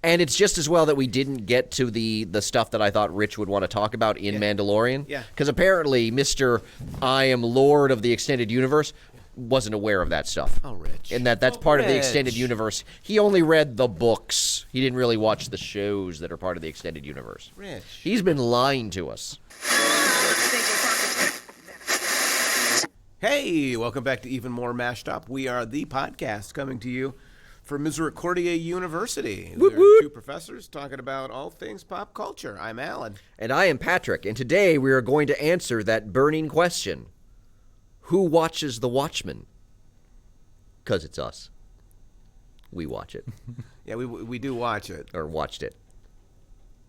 And it's just as well that we didn't get to the stuff that I thought Rich would want to talk about in Mandalorian. Yeah. Because apparently Mr. I am Lord of the Extended Universe wasn't aware of that stuff. Oh, Rich. And that's part of the Extended Universe. He only read the books. He didn't really watch the shows that are part of the Extended Universe. Rich. He's been lying to us. Hey, welcome back to Even More Mashed Up. We are the podcast coming to you from Misericordia University. Woot, We're woot. two professors talking about all things pop culture. I'm Alan. And I am Patrick. And today we are going to answer that burning question. Who watches The Watchmen? Because it's us. We watch it. Yeah, we do watch it. Or watched it.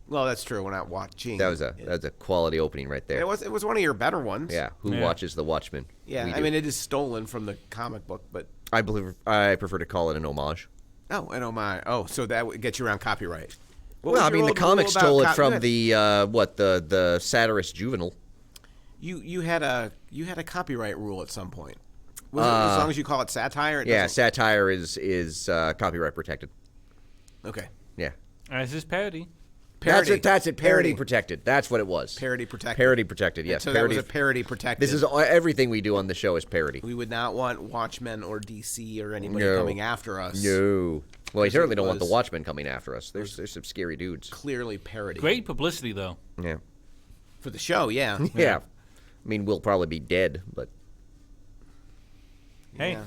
Well, that's true. We're not watching. That was a quality opening right there. It was one of your better ones. Yeah. Who watches The Watchmen? Yeah, I mean, it is stolen from the comic book, but... I prefer to call it an homage. Oh, an homage. Oh, so that would get you around copyright. Well, I mean, the comic stole it from the satirist Juvenile. You had a copyright rule at some point. Was it, as long as you call it satire? Satire is copyright protected. Okay. Yeah. This is parody. Parody. That's it. Parody protected. That's what it was. Parody protected. Parody protected. Yes. So parody. that was a parody protected. This is everything we do on the show is parody. We would not want Watchmen or DC or anybody coming after us. No. Well, we certainly don't want the Watchmen coming after us. There's some scary dudes. Clearly parody. Great publicity, though. Yeah. For the show, yeah. Yeah. I mean, we'll probably be dead, but... Hey, Yeah.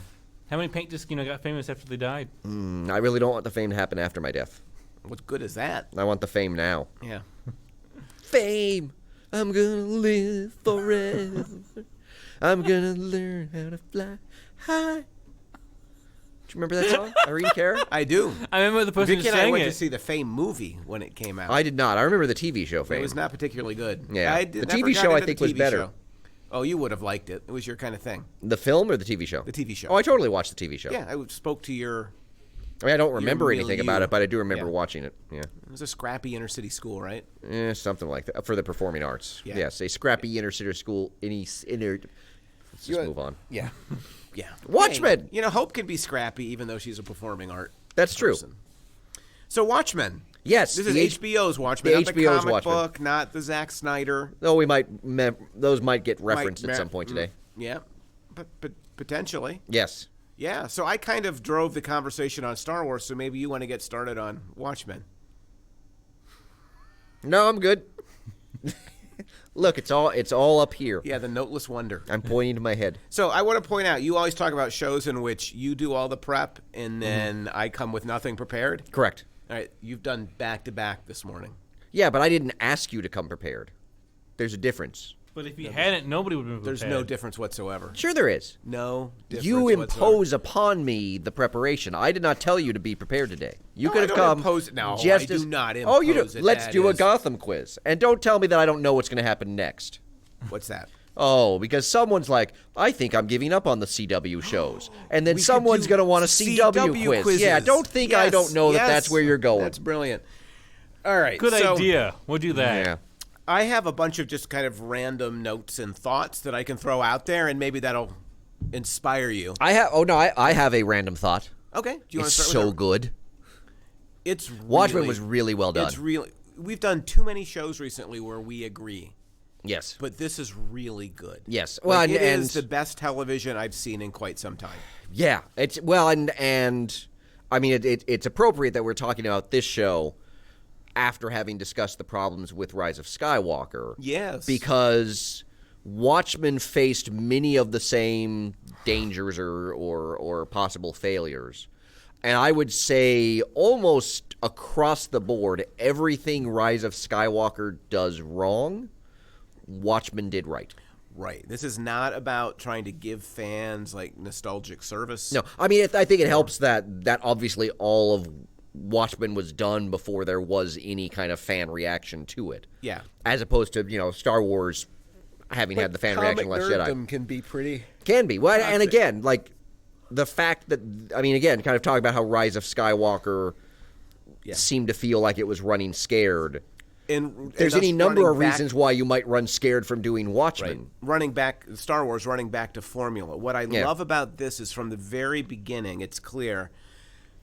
how many paint discs got famous after they died? I really don't want the fame to happen after my death. What good is that? I want the fame now. Yeah. Fame, I'm gonna live forever. I'm gonna learn how to fly high. Do you remember that song? Irene Cara? I do. I remember the person who Vicky and I sang went to it. see the Fame movie when it came out. I did not. I remember the TV show Fame. It was not particularly good. Yeah. The TV show I think was better. Oh, you would have liked it. It was your kind of thing. The film or the TV show? The TV show. Oh, I totally watched the TV show. Yeah, I spoke to your... I mean, I don't remember anything milieu. about it, but I do remember watching it. Yeah. It was a scrappy inner city school, right? Something like that. For the performing arts. Yeah. Yes, a scrappy inner city school. Let's just move on. Yeah. Yeah. Watchmen! Hey, you know, Hope can be scrappy even though she's a performing art That's true. person. So Watchmen. Yes. This is HBO's Watchmen, not the HBO's comic Watchmen. book, not the Zack Snyder. No, those might get referenced at some point today. Yeah, but potentially. Yes. Yeah, so I kind of drove the conversation on Star Wars, so maybe you want to get started on Watchmen. No, I'm good. Look, it's all up here. Yeah, the Noteless Wonder. I'm pointing to my head. So I want to point out, you always talk about shows in which you do all the prep, and then I come with nothing prepared. Correct. All right, you've done back-to-back this morning. Yeah, but I didn't ask you to come prepared. There's a difference. But if you hadn't, nobody would have been There's prepared. no difference whatsoever. Sure there is. No difference You whatsoever. impose upon me the preparation. I did not tell you to be prepared today. You No, could I have don't come. impose- no, just I as, do not Oh, you do. impose it. Let's That do a is- Gotham quiz, and don't tell me that I don't know what's going to happen next. What's that? Oh, because someone's like, I think I'm giving up on the CW shows, and then We could someone's do going to want a CW quiz. quizzes. Yeah, don't think I Yes, don't know that yes. that's where you're going. That's brilliant. All right. Good so idea. We'll do that. Yeah. I have a bunch of just kind of random notes and thoughts that I can throw out there, and maybe that'll inspire you. I have a random thought. Okay. Do you want It's to start with so good. It's Watchmen really- was really well done. It's really. We've done too many shows recently where we agree, Yes. but this is really good. Yes. Well, Like, it and is the best television I've seen in quite some time. yeah, it's and I mean it's appropriate that we're talking about this show after having discussed the problems with Rise of Skywalker. Yes. Because Watchmen faced many of the same dangers or possible failures. And I would say almost across the board, everything Rise of Skywalker does wrong, Watchmen did right. Right. This is not about trying to give fans like nostalgic service. No, I mean, I think it helps that obviously all of Watchmen was done before there was any kind of fan reaction to it. Yeah. As opposed to, Star Wars having had the fan reaction Comic Last Jedi. nerddom can be pretty. Can be. Well, and toxic. again, like the fact that, I mean, again, kind of talking about how Rise of Skywalker seemed to feel like it was running scared. There's any number of reasons why you might run scared from doing Watchmen. Right. Star Wars running back to formula. What I love about this is from the very beginning, it's clear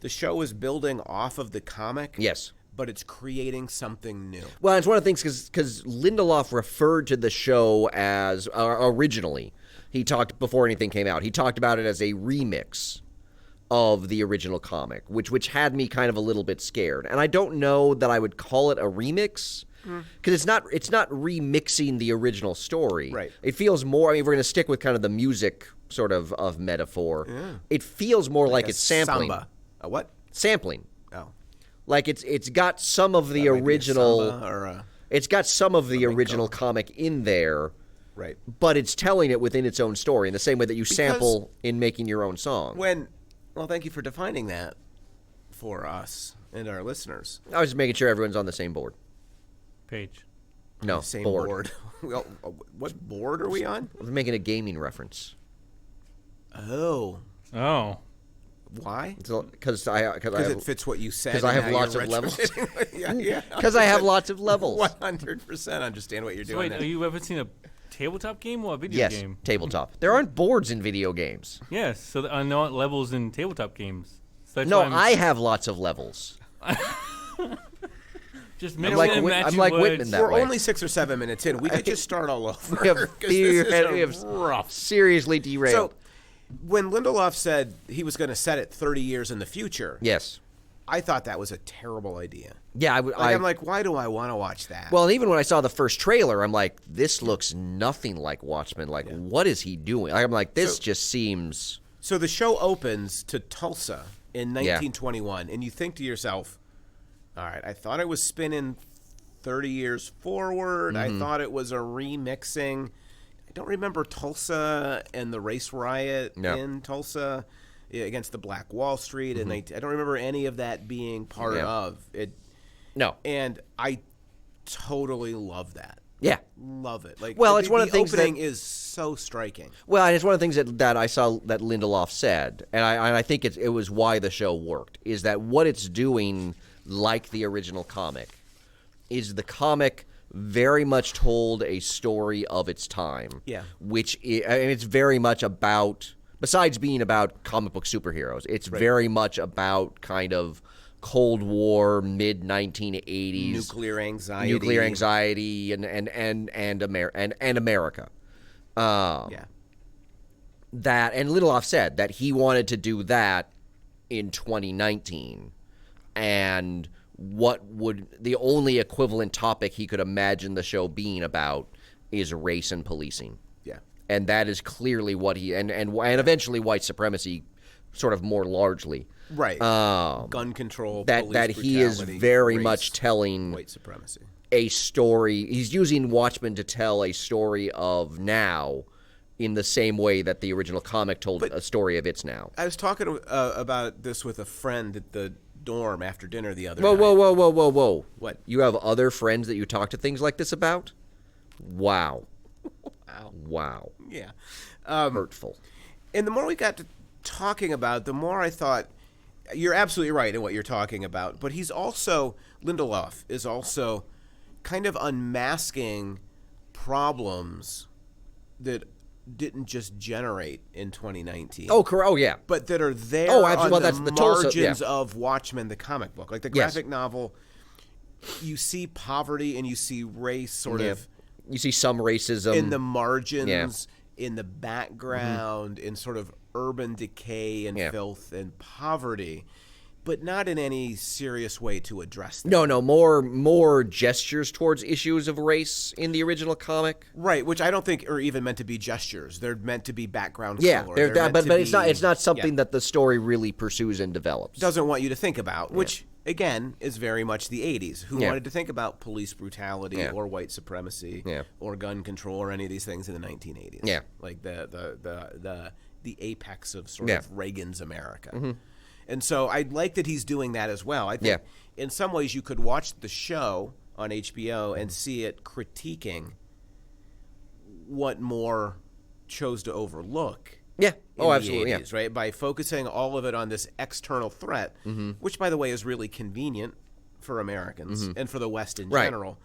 the show is building off of the comic. Yes. But it's creating something new. Well, it's one of the things because Lindelof referred to the show as originally. He talked before anything came out. He talked about it as a remix of the original comic, which had me kind of a little bit scared. And I don't know that I would call it a remix because it's not remixing the original story. Right. It feels more. I mean, if we're going to stick with kind of the music sort of metaphor. Yeah. It feels more like it's sampling. Samba. A what? Sampling. Oh. Like it's got some of the original. It's got some of the original comic in there. Right. But it's telling it within its own story in the same way that you sample in making your own song. Well, thank you for defining that for us and our listeners. I was just making sure everyone's on the same board. Page. No, same board. Well, what board are we on? I was making a gaming reference. Oh. Why? Because it fits what you said. Because I have lots of levels. yeah. Because I have lots of levels. 100% understand what you're doing. Wait, are you referencing a tabletop game or a video game? Yes, tabletop. There aren't boards in video games. Yes, so there are no levels in tabletop games. So no, I have lots of levels. Just I'm like Whitman that We're way. only 6 or 7 minutes in. We could just start all over. We have rough, seriously derailed. So, when Lindelof said he was going to set it 30 years in the future, yes, I thought that was a terrible idea. Yeah, I'm like, why do I want to watch that? Well, even when I saw the first trailer, I'm like, this looks nothing like Watchmen. Like, what is he doing? I'm like, this just seems. So the show opens to Tulsa in 1921, and you think to yourself, all right, I thought it was spinning 30 years forward. I thought it was a remixing. I don't remember Tulsa and the race riot in Tulsa against the Black Wall Street, and I don't remember any of that being part of it. No. And I totally love that. Yeah. Love it. Like, well, it's one of the things opening is so striking. Well, and it's one of the things that I saw that Lindelof said, and I think it was why the show worked, is that what it's doing, like the original comic, is the comic very much told a story of its time. Yeah. Which it's very much about, besides being about comic book superheroes, it's very much about kind of Cold War, mid-1980s nuclear anxiety, and America. That, and Lindelof said that he wanted to do that in 2019, and what would the only equivalent topic he could imagine the show being about is race and policing. Yeah, and that is clearly what he and eventually white supremacy, sort of more largely. Right. Gun control, that he is very much telling white supremacy. A story. He's using Watchmen to tell a story of now in the same way that the original comic told a story of its now. I was talking about this with a friend at the dorm after dinner the other night. Whoa. What? You have other friends that you talk to things like this about? Wow. Wow. Yeah. Hurtful. And the more we got to talking about it, the more I thought, you're absolutely right in what you're talking about, but Lindelof is also kind of unmasking problems that didn't just generate in 2019. Oh, correct. Oh, yeah. But that are there on the margins Tulsa, of Watchmen, the comic book. Like the graphic novel, you see poverty and you see race sort of. You see some racism. In the margins, in the background, in sort of urban decay and filth and poverty, but not in any serious way to address that. No, more gestures towards issues of race in the original comic. Right, which I don't think are even meant to be gestures. They're meant to be background color. But it's not something that the story really pursues and develops. Doesn't want you to think about, which again is very much the 80s. Who wanted to think about police brutality or white supremacy or gun control or any of these things in the 1980s? Yeah, like the apex of sort of Reagan's America. Mm-hmm. And so I like that he's doing that as well. I think in some ways you could watch the show on HBO and see it critiquing what Moore chose to overlook. Yeah. In the 80s, right? By focusing all of it on this external threat, which, by the way, is really convenient for Americans and for the West in general.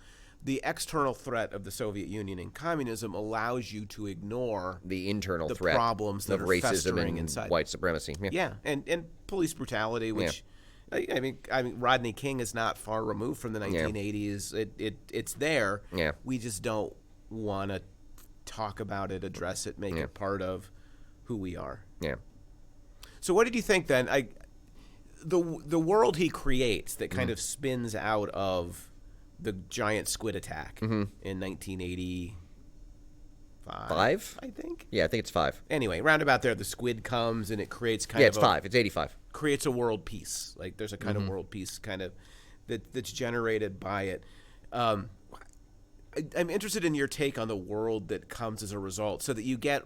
the external threat of the Soviet Union and communism allows you to ignore the internal the threat problems that of are racism festering and inside. white supremacy. Yeah, and police brutality, which I mean, Rodney King is not far removed from the 1980s. It's there. Yeah. We just don't want to talk about it, address it, make it part of who we are. Yeah. So what did you think then? The world he creates that kind of spins out of the giant squid attack in 1985, I think. Yeah, I think it's 5. Anyway, roundabout there, the squid comes and it creates kind of it's 5. It's 85. Creates a world peace. Like there's a kind of world peace kind of that's generated by it. I'm interested in your take on the world that comes as a result, so that you get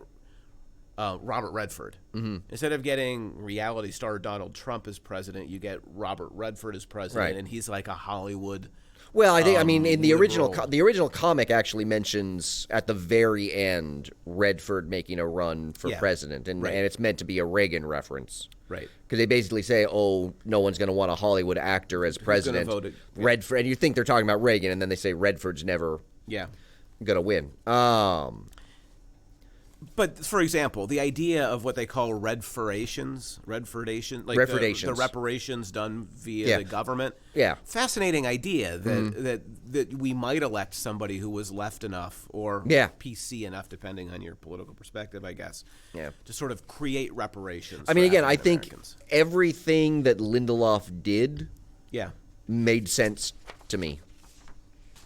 Robert Redford. Instead of getting reality star Donald Trump as president, you get Robert Redford as president, and he's like a Hollywood. Well, I mean, in the liberal. original comic actually mentions at the very end Redford making a run for president, and it's meant to be a Reagan reference, right? Because they basically say, "Oh, no one's going to want a Hollywood actor as president." Redford, and you think they're talking about Reagan, and then they say Redford's never, going to win. But for example, the idea of what they call redfordation, like the reparations done via the government. Yeah. Fascinating idea that we might elect somebody who was left enough or PC enough, depending on your political perspective, I guess. Yeah. To sort of create reparations. I mean, again, I think everything that Lindelof did made sense to me.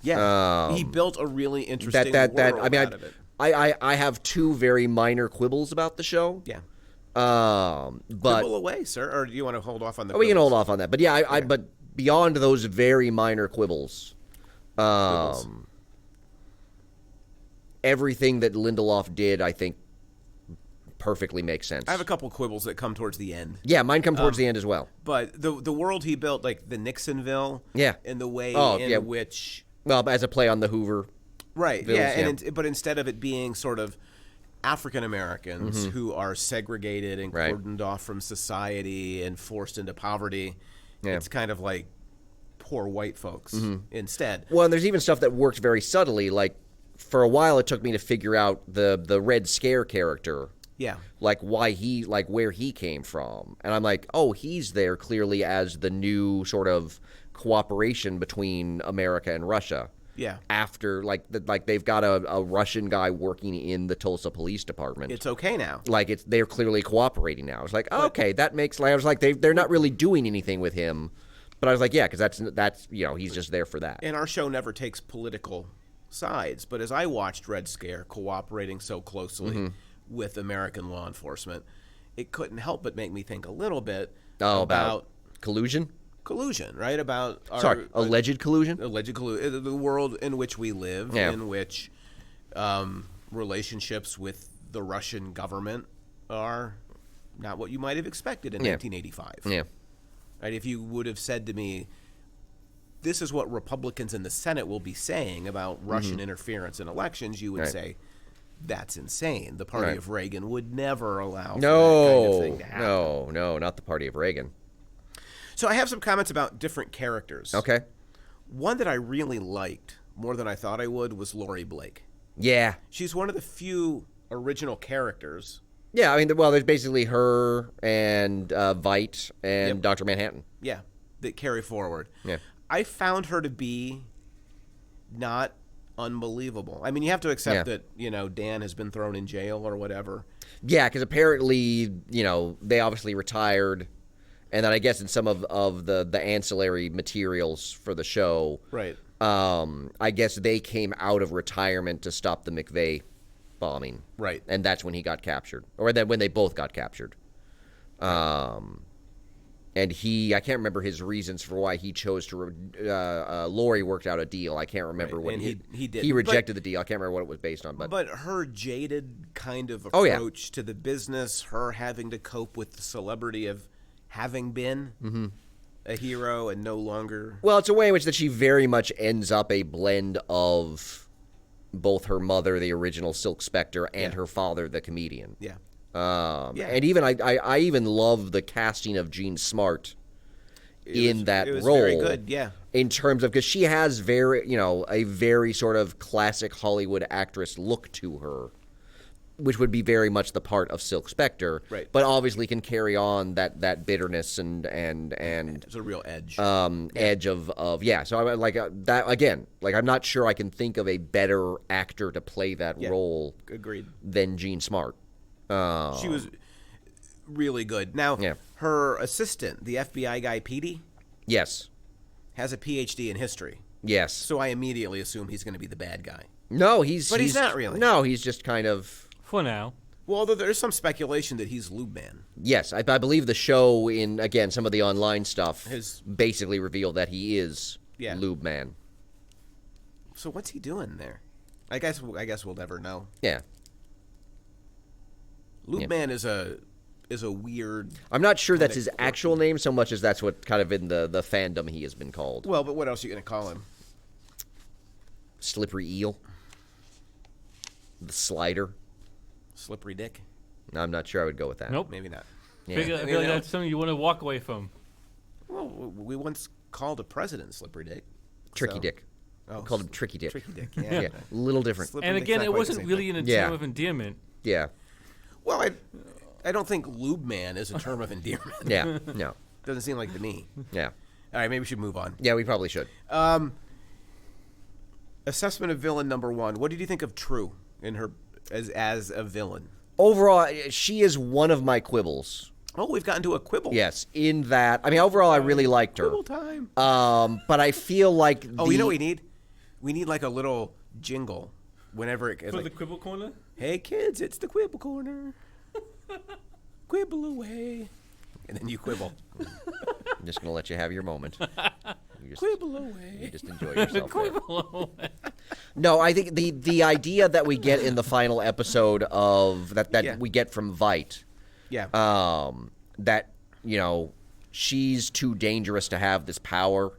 Yeah. He built a really interesting world out of it. I have 2 very minor quibbles about the show. Yeah. But quibble away, sir, or do you want to hold off on the we can hold off on that. But yeah, but beyond those very minor quibbles, everything that Lindelof did, I think, perfectly makes sense. I have a couple quibbles that come towards the end. Yeah, mine come towards the end as well. But the world he built, like the Nixonville, and the way in which, as a play on the Hoover. Right, but instead of it being sort of African Americans who are segregated and cordoned off from society and forced into poverty, it's kind of like poor white folks instead. Well, and there's even stuff that works very subtly. Like, for a while, it took me to figure out the Red Scare character. Yeah. Like, where he came from. And I'm like, oh, he's there clearly as the new sort of cooperation between America and Russia. Yeah. After, they've got a Russian guy working in the Tulsa Police Department. It's okay now. Like, they're clearly cooperating now. It's like, okay, that makes, I was like, they're not really doing anything with him. But I was like, yeah, because that's he's just there for that. And our show never takes political sides. But as I watched Red Scare cooperating so closely with American law enforcement, it couldn't help but make me think a little bit about collusion? Collusion, right? About alleged collusion? Alleged collusion. The world in which we live, in which relationships with the Russian government are not what you might have expected in 1985. Yeah. Right? If you would have said to me, this is what Republicans in the Senate will be saying about Russian interference in elections, you would say, that's insane. The party of Reagan would never allow for that kind of thing to happen. No, not the party of Reagan. So I have some comments about different characters. Okay. One that I really liked, more than I thought I would, was Laurie Blake. Yeah. She's one of the few original characters. Yeah, I mean, there's basically her and Veidt and Dr. Manhattan. Yeah, that carry forward. Yeah. I found her to be not unbelievable. I mean, you have to accept that, Dan has been thrown in jail or whatever. Yeah, because apparently, they obviously retired. And then I guess in some of the ancillary materials for the show, I guess they came out of retirement to stop the McVeigh bombing. Right. And that's when he got captured. Or then when they both got captured. And I can't remember his reasons for why he chose to, Laurie worked out a deal. I can't remember what he did. He rejected the deal. I can't remember what it was based on. But her jaded kind of approach to the business, her having to cope with the celebrity of having been a hero and no longer. Well, it's a way in which that she very much ends up a blend of both her mother, the original Silk Spectre, and her father, the comedian. Yeah. And even I even love the casting of Jean Smart in that role. It was very good, yeah. in terms of, because she has a very sort of classic Hollywood actress look to her, which would be very much the part of Silk Spectre, right? But obviously can carry on that bitterness and it's a real edge, edge of yeah. So I like that again. Like I'm not sure I can think of a better actor to play that role. Agreed. Than Jean Smart. She was really good. Now her assistant, the FBI guy, Petey, yes, has a PhD in history. Yes. So I immediately assume he's going to be the bad guy. No, he's not really. No, he's just kind of. For now. Well, although there's some speculation that he's Lube Man. Yes, I believe the show in, again, some of the online stuff basically revealed that he is Lube Man. So what's he doing there? I guess we'll never know. Yeah. Lube Man is a weird... I'm not sure that's his actual name so much as that's what kind of in the fandom he has been called. Well, but what else are you going to call him? Slippery Eel. The Slider. Slippery Dick? No, I'm not sure I would go with that. Nope. Maybe not. Yeah. I feel like that's something you want to walk away from. Well, we once called a president Slippery Dick. Tricky Dick. Oh, called him Tricky Dick. Tricky Dick, yeah. A little different. And again, it wasn't really a term of endearment. Yeah. Well, I don't think Lube Man is a term of endearment. Yeah, no. Doesn't seem like to me. Yeah. All right, maybe we should move on. Yeah, we probably should. Assessment of villain number 1. What did you think of True in her as a villain? Overall, she is one of my quibbles. Oh, we've gotten to a quibble. Yes, in that, I mean, overall, I really liked her. Quibble time. But I feel like you know what we need? We need like a little jingle whenever it... For the Quibble Corner? Hey, kids, it's the Quibble Corner. Quibble away. And then you quibble. I'm just going to let you have your moment. Quibble away. You just enjoy yourself. Quibble away. No, I think the idea that we get in the final episode of that we get from Veidt, that she's too dangerous to have this power.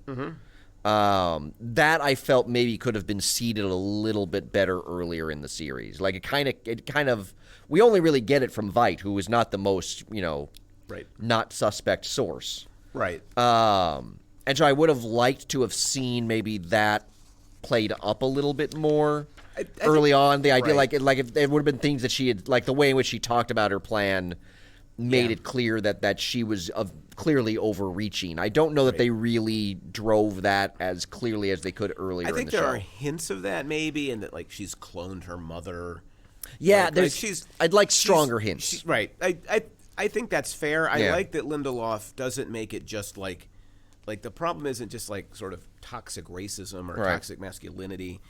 That I felt maybe could have been seeded a little bit better earlier in the series. Like it kind of we only really get it from Veidt, who is not the most not suspect source. Right. And so I would have liked to have seen maybe that played up a little bit more early on. The idea, like if there would have been things that she had, like the way in which she talked about her plan, made it clear that she was clearly overreaching. I don't know that they really drove that as clearly as they could earlier in the show. I think there are hints of that maybe, and that like she's cloned her mother. Yeah, I'd like stronger hints. Right. I think that's fair. I like that Lindelof doesn't make it just like the problem isn't just like sort of toxic racism or toxic masculinity.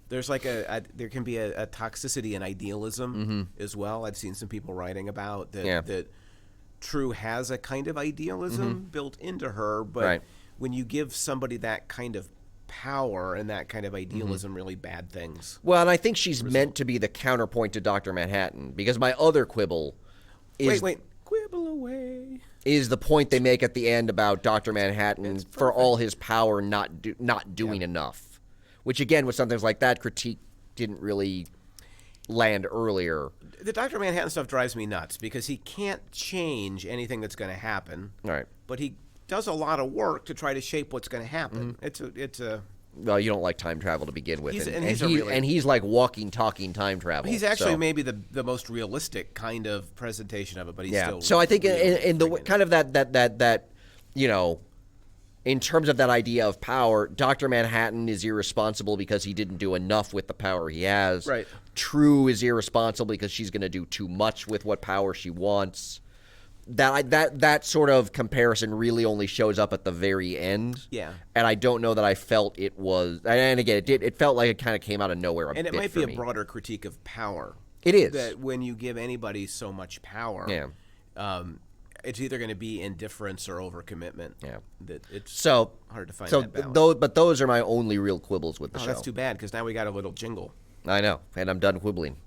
There's like there can be a toxicity and idealism as well. I've seen some people writing about that True has a kind of idealism built into her, but when you give somebody that kind of power and that kind of idealism, really bad things. Well, and I think she's meant to be the counterpoint to Dr. Manhattan, because my other quibble is... Wait. Quibble away. Is the point they make at the end about Dr. Manhattan, for all his power, not doing enough. Which, again, was something like that critique didn't really land earlier. The Dr. Manhattan stuff drives me nuts, because he can't change anything that's going to happen. Right. But he does a lot of work to try to shape what's going to happen. It's a... Well, you don't like time travel to begin with, he's like walking, talking time travel. He's actually maybe the most realistic kind of presentation of it, but he's still. So I think in the kind of that in terms of that idea of power, Dr. Manhattan is irresponsible because he didn't do enough with the power he has. Right. True is irresponsible because she's going to do too much with what power she wants. That sort of comparison really only shows up at the very end. Yeah. And I don't know that I felt it was... And again, it felt like it kind of came out of nowhere and it might be a broader critique of power. It is. That when you give anybody so much power, it's either going to be indifference or overcommitment. Yeah. That it's hard to find that balance. But those are my only real quibbles with the show. That's too bad, because now we got a little jingle. I know, and I'm done quibbling.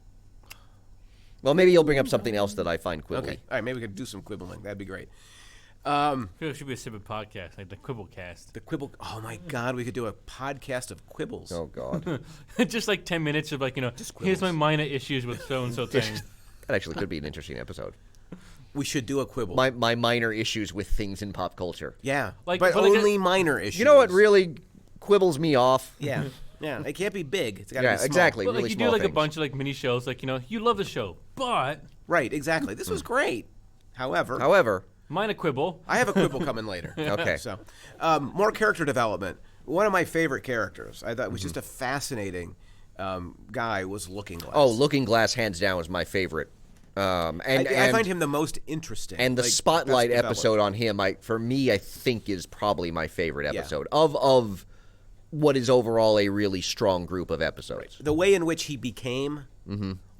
Well, maybe you'll bring up something else that I find quibbly. Okay. All right, maybe we could do some quibbling. That'd be great. I feel it should be a separate podcast, like the Quibblecast. The Quibble. Oh my God, we could do a podcast of quibbles. Oh God. Just like 10 minutes of like here's my minor issues with so and so thing. That actually could be an interesting episode. We should do a quibble. My minor issues with things in pop culture. Yeah, but only minor issues. You know what really quibbles me off. Yeah. Yeah, it can't be big. It's got to be small. Exactly. But really you small do like things. a bunch of like mini shows, like you love the show, but Right, exactly. This was great. However, mine a quibble. I have a quibble coming later. Okay. So, more character development. One of my favorite characters, I thought was just a fascinating guy, was Looking Glass. Oh, Looking Glass, hands down, was my favorite. I find him the most interesting. And the spotlight episode on him, for me, I think is probably my favorite episode of what is overall a really strong group of episodes. Right. The way in which he became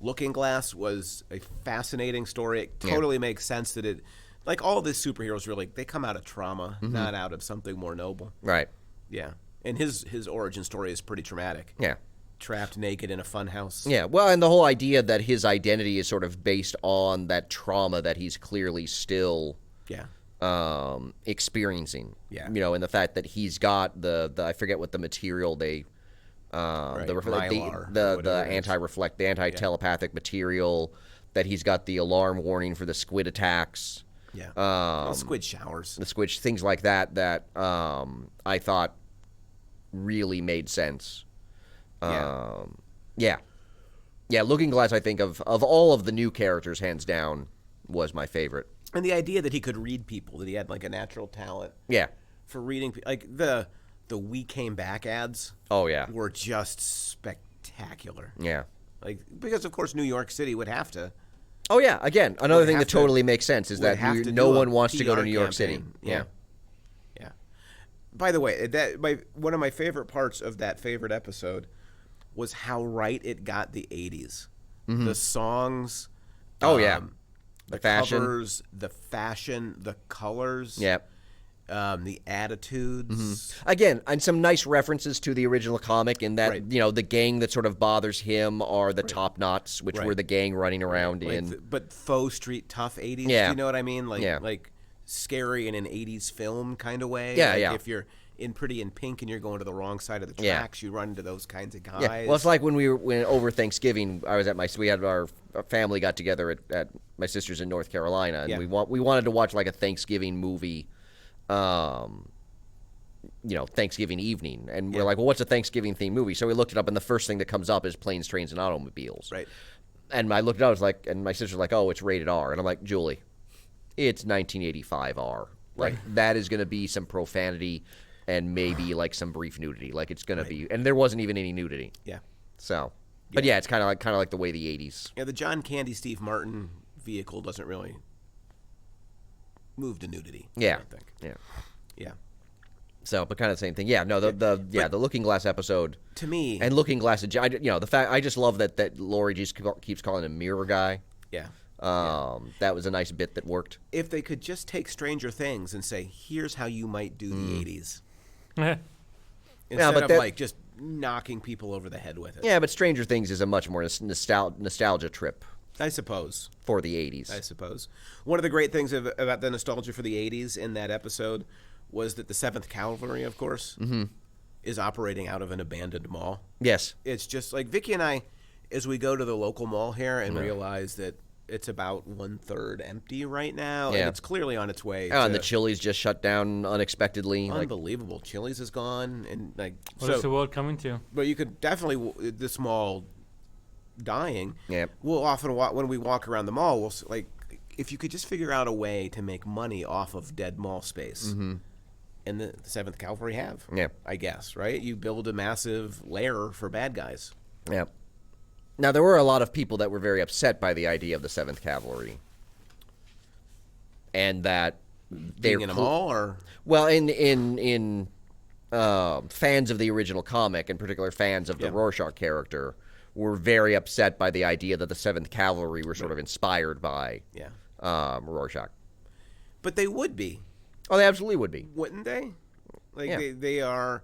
Looking Glass was a fascinating story. It totally makes sense that like all of these superheroes really, they come out of trauma, not out of something more noble. Right. Yeah. And his origin story is pretty traumatic. Yeah. Trapped naked in a funhouse. Yeah, well, and the whole idea that his identity is sort of based on that trauma that he's clearly still experiencing. Yeah. You know, and the fact that he's got the I forget what the material they the anti-telepathic material, that he's got the alarm warning for the squid attacks. Yeah. Squid showers. The squid, things like that I thought really made sense. Yeah, Looking Glass, I think, of all of the new characters, hands down, was my favorite. And the idea that he could read people, that he had like a natural talent for reading, like the We Came Back ads were just spectacular. Yeah. Like, because, of course, New York City would have to. Oh, yeah, again, another thing that totally makes sense is that no one wants to go to New York City. Yeah. By the way, one of my favorite parts of that favorite episode was how right it got the 80s. The songs. The fashion. Covers, the fashion, the colors. Yep. The attitudes. Again, and some nice references to the original comic in that, the gang that sort of bothers him are the Top Knots, which were the gang running around in. But faux street tough 80s. Yeah. Do you know what I mean? Like scary in an 80s film kind of way. Yeah, If you're pretty in pink and you're going to the wrong side of the tracks, you run into those kinds of guys. Yeah. Well, it's like when over Thanksgiving, I was at we had our family got together at my sister's in North Carolina, and we wanted to watch like a Thanksgiving movie, Thanksgiving evening, and we're like, well, what's a Thanksgiving themed movie? So we looked it up, and the first thing that comes up is Planes, Trains, and Automobiles. Right. And I looked it up, I was like, and my sister's like, oh, it's rated R, and I'm like, Julie, it's 1985 R. Like that is going to be some profanity. And maybe like some brief nudity, like it's gonna be, and there wasn't even any nudity. Yeah. So, but it's kind of like the way the '80s. Yeah, the John Candy, Steve Martin vehicle doesn't really move to nudity. Yeah. I don't think. Yeah. Yeah. So, but kind of the same thing. Yeah. No. The Looking Glass episode to me, and Looking Glass. The fact I just love that Laurie just keeps calling him Mirror Guy. Yeah. That was a nice bit that worked. If they could just take Stranger Things and say, here's how you might do the '80s. Instead of like just knocking people over the head with it. Yeah, but Stranger Things is a much more nostalgia trip. I suppose. For the 80s. I suppose. One of the great things about the nostalgia for the 80s in that episode was that the 7th Cavalry, of course, is operating out of an abandoned mall. Yes. It's just like Vicky and I, as we go to the local mall here and realize that it's about 1/3 empty right now, and it's clearly on its way. And the Chili's just shut down unexpectedly. Unbelievable. Chili's is gone, and what is the world coming to? But you could definitely this mall dying. Yeah. We'll often when we walk around the mall, we'll if you could just figure out a way to make money off of dead mall space. And the 7th Cavalry have. Yeah. I guess, right? You build a massive lair for bad guys. Yeah. Now, there were a lot of people that were very upset by the idea of the 7th Cavalry. And that they're in a mall, or? Well, in fans of the original comic, in particular fans of the Rorschach character, were very upset by the idea that the 7th Cavalry were sort of inspired by Rorschach. But they would be. Oh, they absolutely would be. Wouldn't they? They are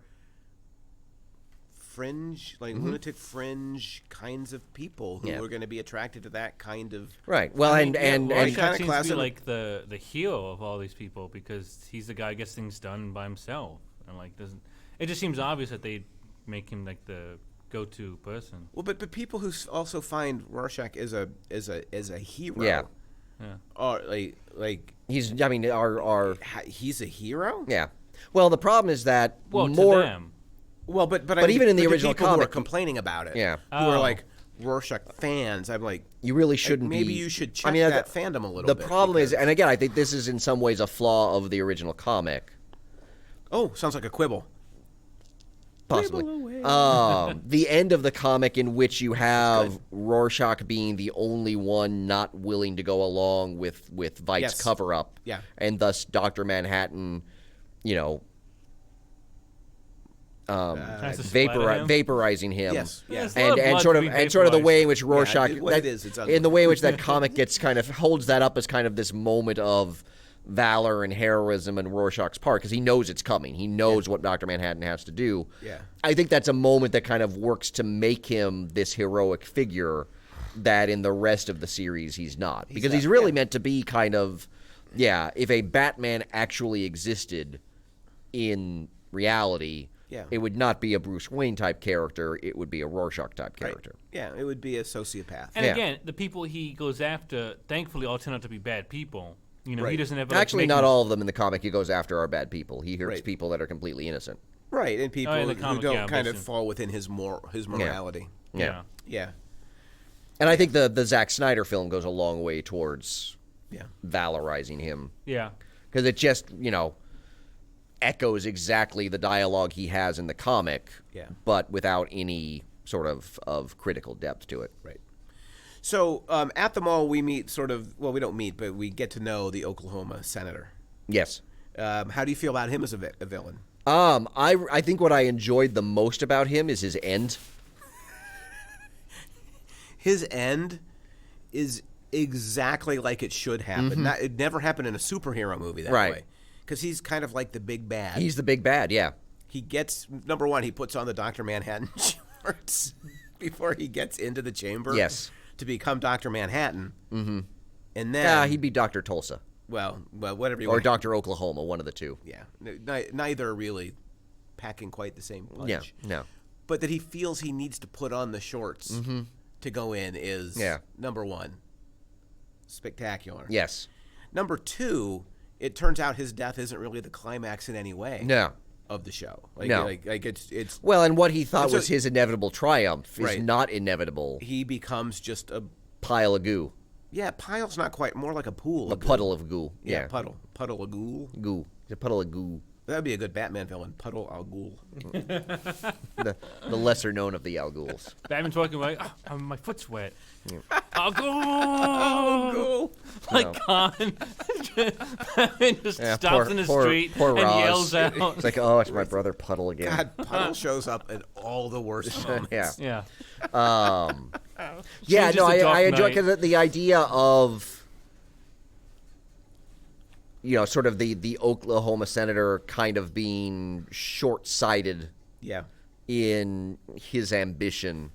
fringe, lunatic fringe kinds of people who are going to be attracted to that kind of right. Well, and Rorschach seems to be like the hero of all these people because he's the guy who gets things done by himself, and doesn't. It just seems obvious that they make him like the go-to person. Well, but people who also find Rorschach as a hero, yeah, or he's. I mean, he's a hero. Yeah. Well, the problem is that to them. Well, but even in the original people comic, who are complaining about it, yeah, who are like Rorschach fans, I'm like, you really shouldn't. Maybe you should check that fandom a little bit. The problem is, and again, I think this is in some ways a flaw of the original comic. Oh, sounds like a quibble. Possibly. The end of the comic in which you have Rorschach being the only one not willing to go along with Veidt's cover-up. Yeah. And thus Dr. Manhattan, vaporizing him. Yes. Yeah. And sort of the way in which Rorschach in the way in which that comic gets kind of holds that up as kind of this moment of valor and heroism in Rorschach's part, because he knows it's coming. He knows what Dr. Manhattan has to do. Yeah. I think that's a moment that kind of works to make him this heroic figure that in the rest of the series he's not. Because he's really meant to be kind of, if a Batman actually existed in reality, it would not be a Bruce Wayne type character. It would be a Rorschach type character. Right. Yeah, it would be a sociopath. And again, the people he goes after, thankfully, all turn out to be bad people. He doesn't have actually not all of them in the comic he goes after are bad people. He hurts people that are completely innocent. Right, and people who don't kind of fall within his morality. Yeah. Yeah. And I think the Zack Snyder film goes a long way towards valorizing him. Yeah. Because it just, echoes exactly the dialogue he has in the comic, but without any sort of critical depth to it. Right. So at the mall, we meet we don't meet, but we get to know the Oklahoma senator. Yes. How do you feel about him as a villain? I think what I enjoyed the most about him is his end. His end is exactly like it should happen. Mm-hmm. It never happened in a superhero movie that way. Because he's kind of like the big bad. He's the big bad, yeah. He gets, number one, he puts on the Dr. Manhattan shorts before he gets into the chamber. Yes. To become Dr. Manhattan. Mm-hmm. And then... he'd be Dr. Tulsa. Well, whatever you want. Or Dr. Oklahoma, one of the two. Yeah. Neither really packing quite the same punch. Yeah, no. But that he feels he needs to put on the shorts to go in is, number one, spectacular. Yes. Number two, it turns out his death isn't really the climax in any way. No. Of the show. It's well, and what he thought was his inevitable triumph is not inevitable. He becomes just a pile of goo. Yeah, pile's not quite, more like a pool. A puddle of goo. Yeah, puddle of goo. Goo. It's a puddle of goo. That'd be a good Batman villain, Puddle Al Ghul. the lesser known of the Al Ghuls. Batman's walking away. Oh, my foot's wet. Yeah. Al Ghul. Like Khan. Batman just stops in the street and yells out. It's like, oh, it's my brother Puddle again. God, Puddle shows up at all the worst moments. Yeah. I enjoy the idea of. Sort of the Oklahoma senator kind of being short-sighted in his ambition.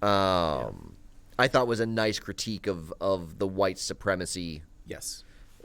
I thought was a nice critique of the white supremacy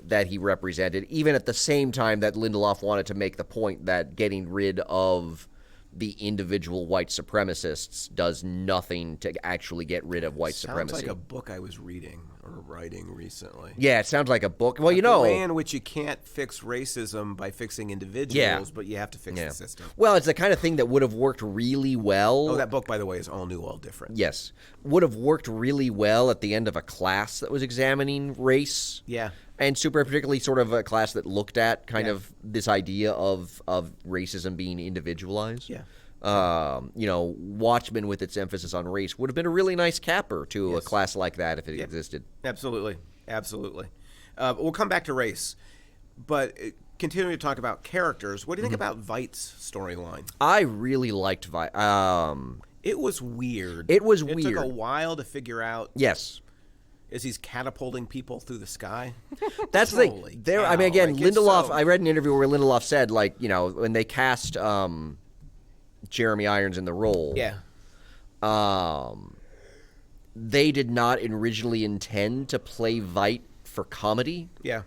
that he represented, even at the same time that Lindelof wanted to make the point that getting rid of the individual white supremacists does nothing to actually get rid of white supremacy. Sounds like a book I was reading or writing recently. Yeah, it sounds like a book. Well, the way in which you can't fix racism by fixing individuals, but you have to fix the system. Well, it's the kind of thing that would have worked really well. Oh, that book, by the way, is All New, All Different. Yes. Would have worked really well at the end of a class that was examining race. Yeah. And particularly sort of a class that looked at kind of this idea of racism being individualized. Yeah. Watchmen with its emphasis on race would have been a really nice capper to a class like that if it existed. Absolutely. We'll come back to race, but continuing to talk about characters, what do you think about Veidt's storyline? I really liked Veidt. It was weird. It took a while to figure out. Yes. As he's catapulting people through the sky. That's the thing. Lindelof. I read an interview where Lindelof said, when they cast Jeremy Irons in the role, they did not originally intend to play Veidt for comedy. Yeah.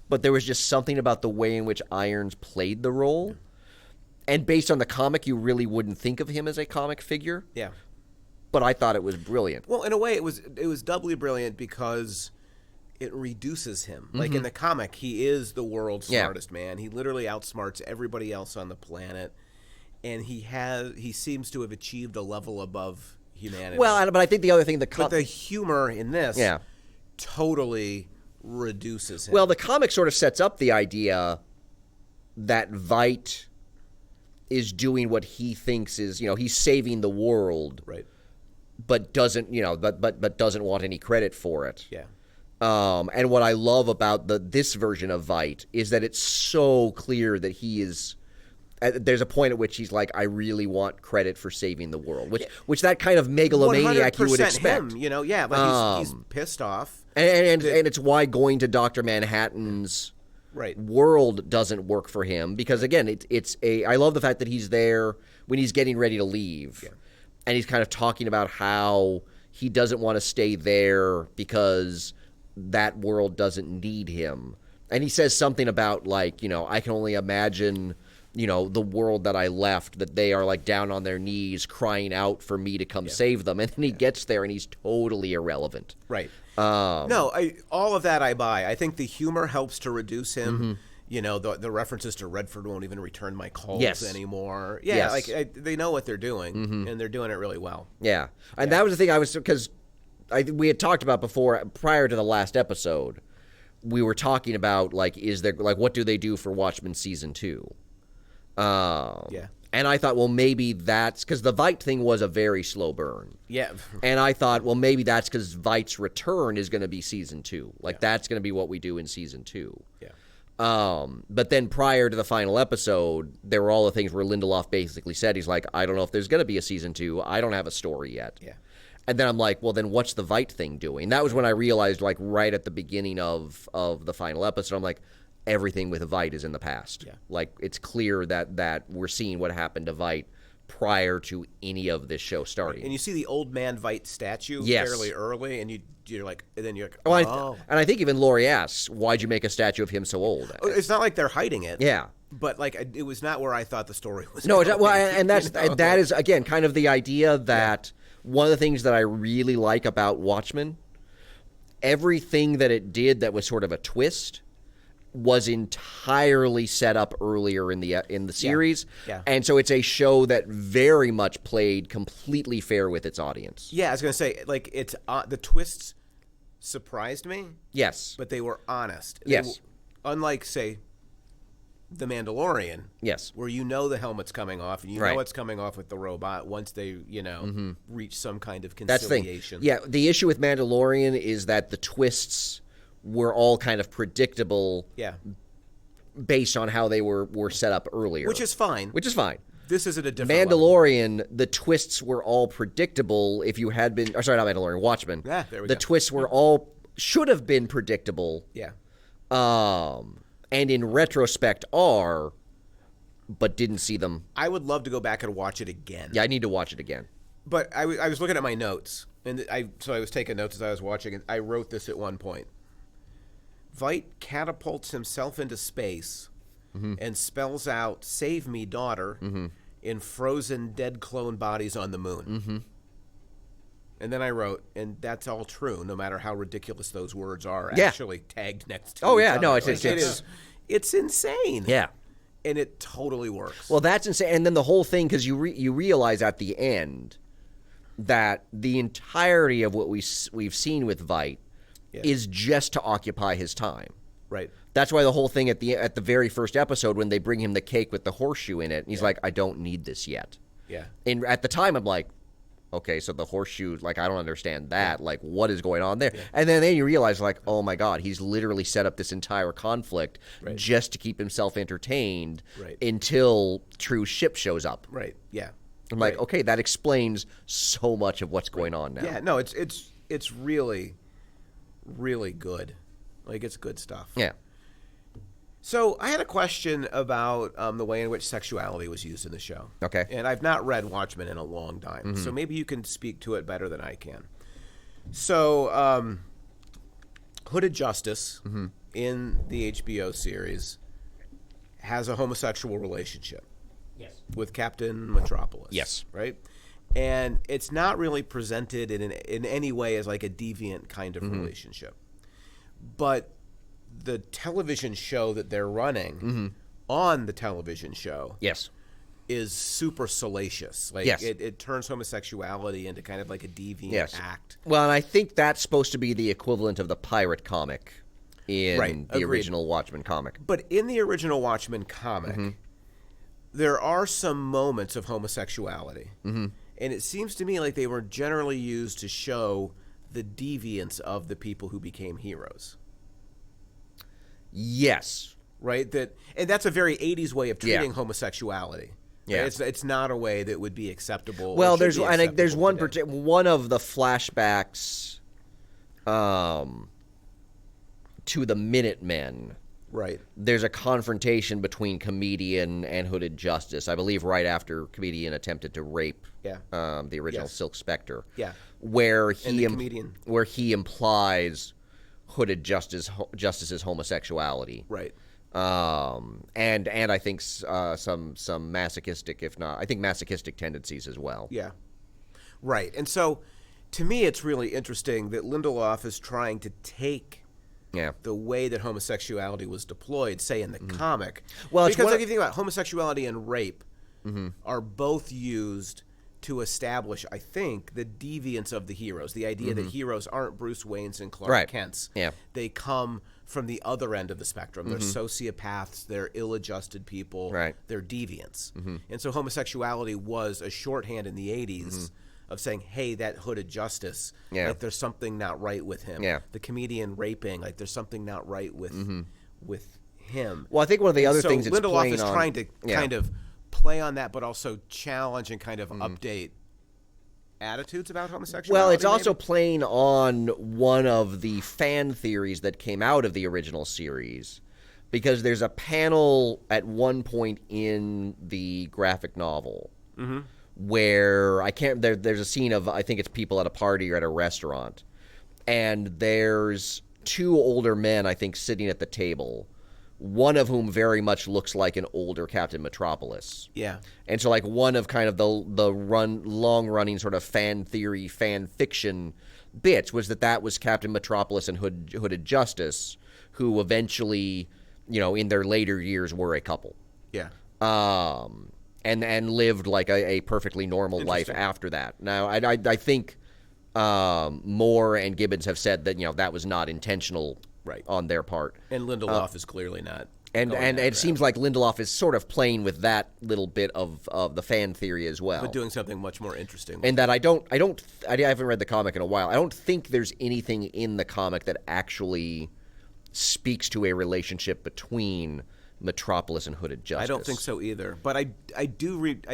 But there was just something about the way in which Irons played the role, and based on the comic, you really wouldn't think of him as a comic figure. Yeah. But I thought it was brilliant. Well, in a way, it was doubly brilliant because it reduces him. Mm-hmm. Like in the comic, he is the world's smartest man. He literally outsmarts everybody else on the planet. and he seems to have achieved a level above humanity. Well, but I think the other thing, but the humor in this, totally reduces him. Well, the comic sort of sets up the idea that Veidt is doing what he thinks is, he's saving the world, right? But doesn't, but doesn't want any credit for it. Yeah. And what I love about this version of Veidt is that it's so clear that he is. There's a point at which he's like, I really want credit for saving the world, which that kind of megalomaniac you would expect. Him, like he's pissed off, and it's why going to Dr. Manhattan's world doesn't work for him, because again, I love the fact that he's there when he's getting ready to leave, and he's kind of talking about how he doesn't want to stay there because that world doesn't need him, and he says something about like, I can only imagine. The world that I left, that they are like down on their knees crying out for me to come save them. And then he gets there and he's totally irrelevant. Right. No, all of that I buy. I think the humor helps to reduce him. The references to Redford won't even return my calls anymore. Yeah, like they know what they're doing, and they're doing it really well. Yeah. And that was the thing because we had talked about before, prior to the last episode, we were talking about like, what do they do for Watchmen season 2? And I thought, well, maybe that's because the Veidt thing was a very slow burn. Yeah. And I thought, well, maybe that's because Veidt's return is going to be season 2. Like that's going to be what we do in season 2. Yeah. But then prior to the final episode, there were all the things where Lindelof basically said, he's like, I don't know if there's going to be a season 2. I don't have a story yet. Yeah. And then I'm like, well, then what's the Veidt thing doing? That was when I realized, like, right at the beginning of the final episode, I'm like, everything with Veidt is in the past. Yeah. Like, it's clear that we're seeing what happened to Veidt prior to any of this show starting. Right. And you see the old man Veidt statue fairly early, and you're like, and I think even Laurie asks, why'd you make a statue of him so old? It's not like they're hiding it. Yeah. But like, it was not where I thought the story was. No, and that is again kind of the idea that one of the things that I really like about Watchmen, everything that it did that was sort of a twist was entirely set up earlier in the series. Yeah. And so it's a show that very much played completely fair with its audience. Yeah, I was going to say, like, it's the twists surprised me. Yes. But they were honest. Yes. Unlike, say, The Mandalorian. Yes. Where the helmet's coming off, and know it's coming off with the robot once they, reach some kind of conciliation. That's the thing. Yeah, the issue with Mandalorian is that the twists were all kind of predictable based on how they were set up earlier. Which is fine. This isn't a different Mandalorian, level. The twists were all predictable if you had been... Or sorry, not Mandalorian, Watchmen. Yeah, there we go. The twists were should have been predictable. Yeah. And in retrospect but didn't see them. I would love to go back and watch it again. Yeah, I need to watch it again. But I was looking at my notes, and I was taking notes as I was watching, and I wrote this at one point. Veidt catapults himself into space and spells out, "Save me, daughter," in frozen dead clone bodies on the moon. And then I wrote, and that's all true, no matter how ridiculous those words are actually tagged next to each other. No, it's insane. Yeah. And it totally works. Well, that's insane. And then the whole thing, because you realize at the end that the entirety of what we've seen with Veidt is just to occupy his time. Right. That's why the whole thing at the very first episode, when they bring him the cake with the horseshoe in it, and he's like, I don't need this yet. Yeah. And at the time, I'm like, okay, so the horseshoe, like, I don't understand that. Like, what is going on there? Yeah. And then you realize, like, oh my God, he's literally set up this entire conflict just to keep himself entertained until true ship shows up. Right. Yeah. I'm like, okay, that explains so much of what's going on now. Yeah. No, it's really, really good. Like, it's good stuff. Yeah. So I had a question about the way in which sexuality was used in the show. Okay. And I've not read Watchmen in a long time, so maybe you can speak to it better than I can. So Hooded Justice in the HBO series has a homosexual relationship. Yes. With Captain Metropolis. Yes. Right? And it's not really presented in any way as like a deviant kind of relationship. But the television show that they're running on the television show is super salacious. Like yes. it turns homosexuality into kind of like a deviant act. Well, and I think that's supposed to be the equivalent of the pirate comic in the original Watchmen comic. But in the original Watchmen comic, there are some moments of homosexuality. And it seems to me like they were generally used to show the deviance of the people who became heroes. Yes. Right? And that's a very 80s way of treating homosexuality. Yeah. Right? It's not a way that would be acceptable. Well, there's one of the flashbacks to the Minutemen. Right. There's a confrontation between Comedian and Hooded Justice, I believe right after Comedian attempted to rape the original Silk Spectre. Yeah. Where he implies Hooded Justice's homosexuality. Right. And I think some masochistic, if not, I think masochistic tendencies as well. Yeah. Right. And so to me it's really interesting that Lindelof is trying to take the way that homosexuality was deployed, say in the comic. Well, because if you think about it, homosexuality and rape are both used to establish, I think, the deviance of the heroes. The idea that heroes aren't Bruce Waynes and Clark Kents. Yeah. They come from the other end of the spectrum. They're sociopaths. They're ill-adjusted people. Right. They're deviants. And so homosexuality was a shorthand in the 80s of saying, hey, that Hooded Justice, like there's something not right with him. Yeah. The comedian raping, like there's something not right with him. Well, I think one of the other things it's Lindelof is trying to kind of play on that, but also challenge and kind of update attitudes about homosexuality. Well, it's also playing on one of the fan theories that came out of the original series, because there's a panel at one point in the graphic novel where there's a scene of, I think it's people at a party or at a restaurant, and there's two older men, I think, sitting at the table, one of whom very much looks like an older Captain Metropolis. Yeah. And so like one of kind of the long-running sort of fan theory, fan fiction bits was that was Captain Metropolis and Hooded Justice, who eventually, in their later years were a couple. Yeah. And lived like a perfectly normal life after that. Now, I think Moore and Gibbons have said that that was not intentional on their part. And Lindelof is clearly not. And it seems like Lindelof is sort of playing with that little bit of the fan theory as well. But doing something much more interesting. And that I haven't read the comic in a while. I don't think there's anything in the comic that actually speaks to a relationship between Metropolis and Hooded Justice. I don't think so either. But I do read.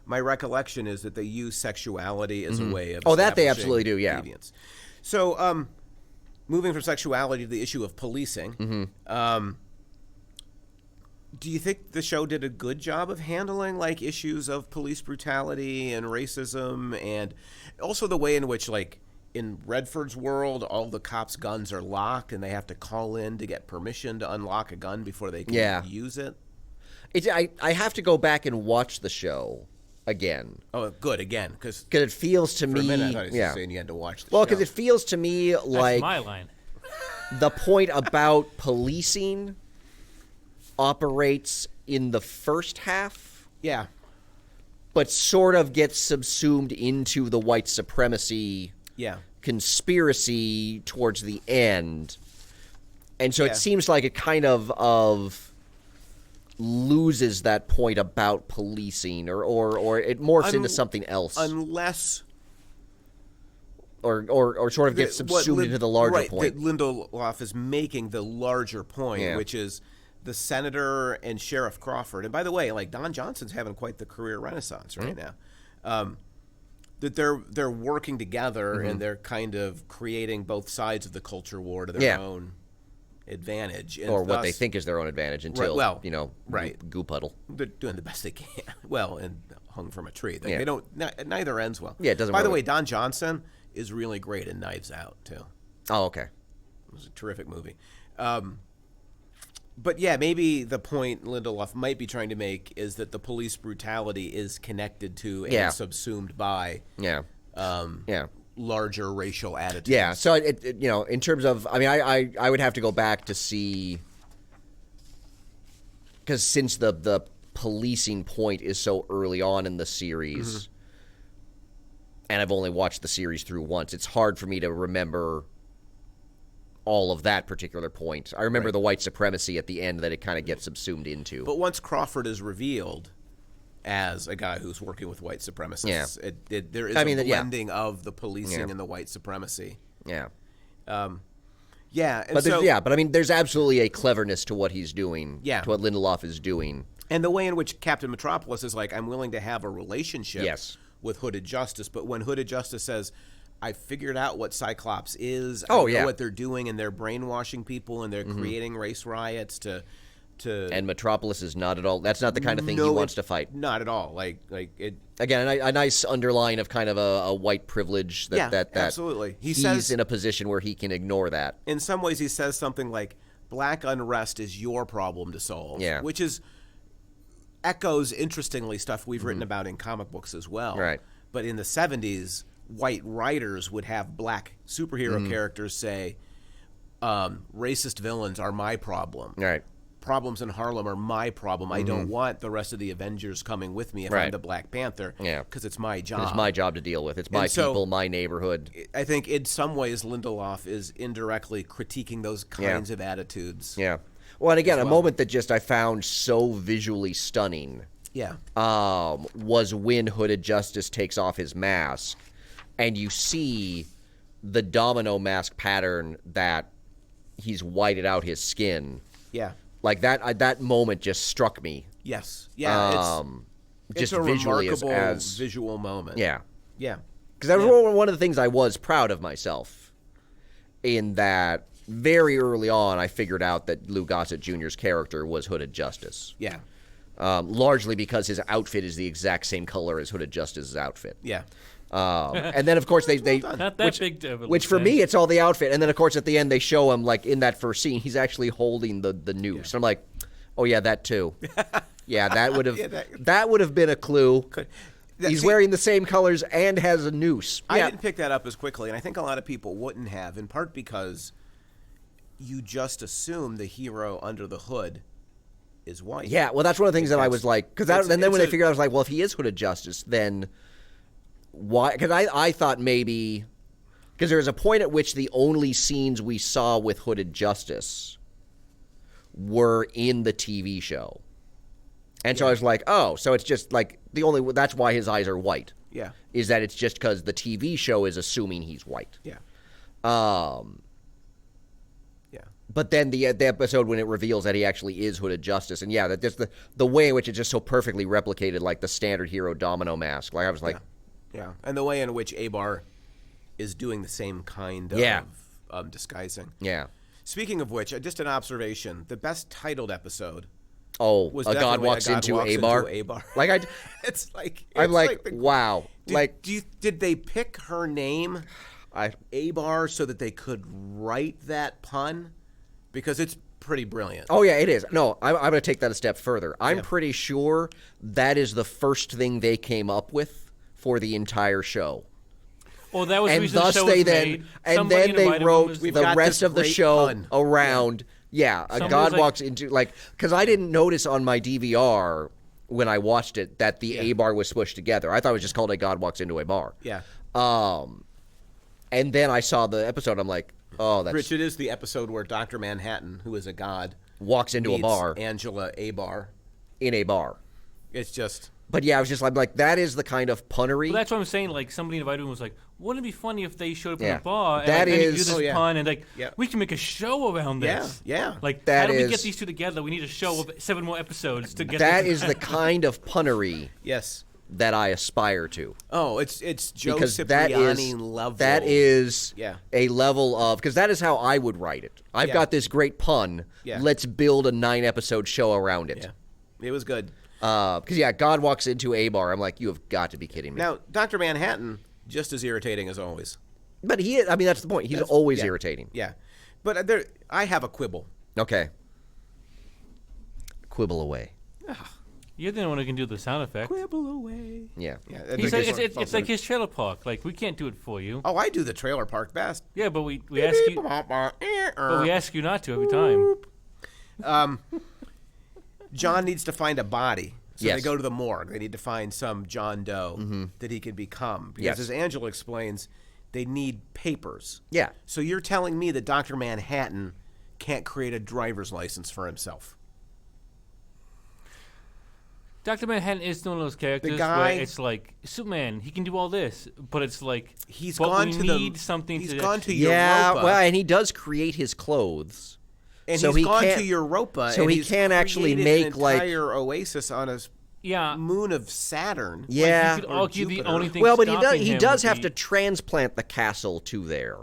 My recollection is that they use sexuality as a way of that they absolutely do. Yeah. Deviance. So, moving from sexuality to the issue of policing, do you think the show did a good job of handling like issues of police brutality and racism, and also the way in which, like, in Redford's world, all the cops' guns are locked, and they have to call in to get permission to unlock a gun before they can use it? I have to go back and watch the show again. Oh, good, again, because it feels to me. For a minute, I thought you were saying you had to watch the show. Well, because it feels to me like that's my line. The point about policing operates in the first half. Yeah. But sort of gets subsumed into the white supremacy conspiracy towards the end. And so it seems like it kind of loses that point about policing, or it morphs into something else. Unless... Or sort of gets subsumed into the larger point. That Lindelof is making the larger point, which is the senator and Sheriff Crawford. And by the way, like, Don Johnson's having quite the career renaissance right now. That they're working together and they're kind of creating both sides of the culture war to their own advantage. And or what they think is their own advantage until, goo puddle. They're doing the best they can. Well, and hung from a tree. They don't, neither ends well. Yeah, it doesn't By the way, Don Johnson is really great in Knives Out, too. Oh, okay. It was a terrific movie. But yeah, maybe the point Lindelof might be trying to make is that the police brutality is connected to and subsumed by larger racial attitudes. Yeah, so in terms of, I mean, I would have to go back to see, because since the policing point is so early on in the series, and I've only watched the series through once, it's hard for me to remember all of that particular point. I remember the white supremacy at the end that it kind of gets subsumed into. But once Crawford is revealed as a guy who's working with white supremacists, there is a blending of the policing and the white supremacy. Yeah. Yeah. And but I mean, there's absolutely a cleverness to what he's doing, to what Lindelof is doing. And the way in which Captain Metropolis is like, I'm willing to have a relationship with Hooded Justice, but when Hooded Justice says, I figured out what Cyclops is, I know what they're doing, and they're brainwashing people, and they're creating race riots to and Metropolis is not at all. That's not the kind of thing he wants to fight. Not at all. Like it again. A nice underline of kind of a white privilege. That absolutely. He's in a position where he can ignore that. In some ways, he says something like, "Black unrest is your problem to solve." Yeah. Which echoes interestingly stuff we've written about in comic books as well. Right. But in the 70s, white writers would have black superhero characters say, "Racist villains are my problem." Right. Problems in Harlem are my problem. I don't want the rest of the Avengers coming with me if I'm the Black Panther. Because it's my job. It's my job to deal with. It's my people, my neighborhood. I think in some ways Lindelof is indirectly critiquing those kinds of attitudes. Yeah. Well, and again, a moment that I found so visually stunning. Yeah. Was when Hooded Justice takes off his mask, and you see the domino mask pattern that he's whited out his skin. Yeah. Like that moment just struck me. Yes. Yeah. It's a visually remarkable visual moment. Yeah. Yeah. Because that was one of the things I was proud of myself. In that, very early on, I figured out that Lou Gossett Jr.'s character was Hooded Justice. Yeah. Largely because his outfit is the exact same color as Hooded Justice's outfit. Yeah. And then, of course, they not that big of a which for me, it's all the outfit. And then, of course, at the end, they show him, like, in that first scene, he's actually holding the noose. And I'm like, oh, yeah, that too. Yeah, that would have that would have been a clue. He's wearing the same colors and has a noose. I didn't pick that up as quickly, and I think a lot of people wouldn't have, in part because you just assume the hero under the hood is white. Yeah, well, that's one of the things that I was like, because then when I figured out, I was like, well, if he is Hooded Justice, then why? Because I thought maybe, because there was a point at which the only scenes we saw with Hooded Justice were in the TV show. And so I was like, oh, so it's just like that's why his eyes are white. Yeah. Is that it's just because the TV show is assuming he's white. Yeah. Yeah. But then the episode when it reveals that he actually is Hooded Justice, and that just the way in which it just so perfectly replicated like the standard hero domino mask. Like I was like, yeah, and the way in which Abar is doing the same kind of disguising. Yeah. Speaking of which, just an observation: the best titled episode. Oh, a God walks into Abar. Like it's like I'm like wow. Did they pick her name, Abar, so that they could write that pun? Because it's pretty brilliant. Oh yeah, it is. No, I'm going to take that a step further. I'm pretty sure that is the first thing they came up with for the entire show. Well, that was the reason thus the show they was then made. and then they wrote the rest of the show pun. around. Yeah, a God walks into because I didn't notice on my DVR when I watched it that the A-bar was smushed together. I thought it was just called a God walks into a bar. Yeah. And then I saw the episode. I'm like, oh, that's Rich. It is the episode where Dr. Manhattan, who is a god, walks into a bar. Angela Abar In a bar. It's just. But yeah, I was just like, that is the kind of punnery. Well, that's what I'm saying. Like somebody invited me was like, wouldn't it be funny if they showed up in a bar and that you do is this pun and we can make a show around this. Yeah. Like how do we get these two together? We need a show of 7 more episodes to get. That is the kind of punnery. Yes. That I aspire to. Oh, it's Joe because Cipriani level. That is a level of because that is how I would write it. I've got this great pun. Yeah. Let's build a 9-episode show around it. Yeah. It was good. Because God walks into a bar. I'm like, you have got to be kidding me. Now, Dr. Manhattan, just as irritating as always. But he is. I mean, that's the point. He's always irritating. Yeah. But I have a quibble. Okay. Quibble away. You're the one who can do the sound effect. Quibble away. Yeah. It's like his trailer park. Like we can't do it for you. Oh, I do the trailer park best. Yeah, but we ask you. But we ask you not to every time. John needs to find a body So they go to the morgue. They need to find some John Doe that he can become. Because as Angela explains, they need papers. Yeah. So you're telling me that Dr. Manhattan can't create a driver's license for himself? Dr. Manhattan is one of those characters where it's like Superman, he can do all this, but it's like he's gone to Europa. Yeah, well, and he does create his clothes. And so he's gone to Europa, so and he can't actually make an entire oasis on a moon of Saturn. Yeah, like you could argue the only thing. Well, but he does have to transplant the castle to there.